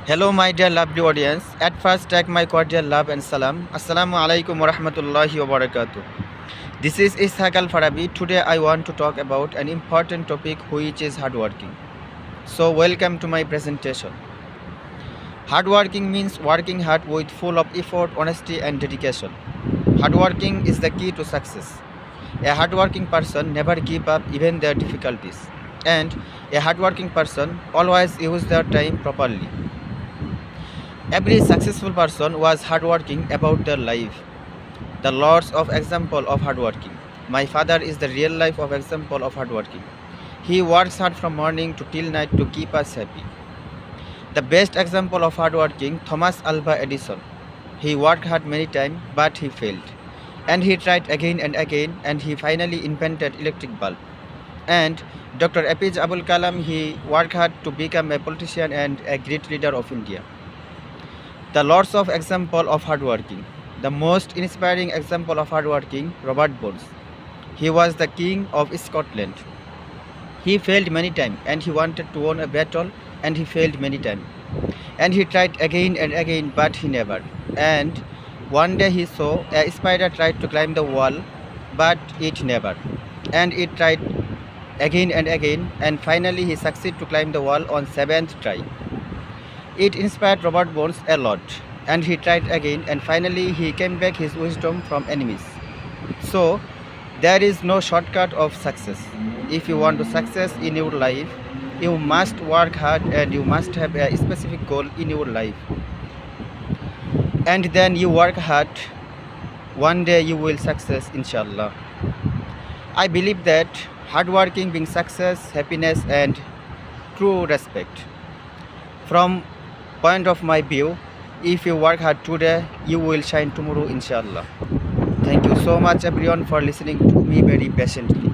Hello, my dear lovely audience. At first, take my cordial love and salam. Assalamu alaikum wa rahmatullahi wa barakatuh. This is Ishaq Al Farabi. Today, I want to talk about an important topic, which is hardworking. So, welcome to my presentation. Hardworking means working hard with full of effort, honesty, and dedication. Hardworking is the key to success. A hardworking person never give up even their difficulties, and a hardworking person always use their time properly. Every successful person was hardworking about their life. The lots of example of hardworking. My father is the real life of example of hardworking. He works hard from morning to till night to keep us happy. The best example of hardworking, Thomas Alva Edison. He worked hard many times, but he failed. And he tried again and again, and he finally invented electric bulb. And Dr. APJ Abul Kalam, he worked hard to become a politician and a great leader of India. The lots of example of hardworking. The most inspiring example of hardworking, Robert Burns. He was the king of Scotland. He failed many times and he wanted to win a battle and he failed many times. And he tried again and again but he never. And one day he saw a spider tried to climb the wall but it never. And it tried again and finally he succeeded to climb the wall on 7th try. It inspired Robert Burns a lot, and he tried again, and finally he came back his wisdom from enemies. So, there is no shortcut of success. If you want to success in your life, you must work hard and you must have a specific goal in your life. And then you work hard, one day you will success, inshallah. I believe that hard working brings success, happiness, and true respect. From point of my view, if you work hard today, you will shine tomorrow, inshallah. Thank you so much everyone for listening to me very patiently.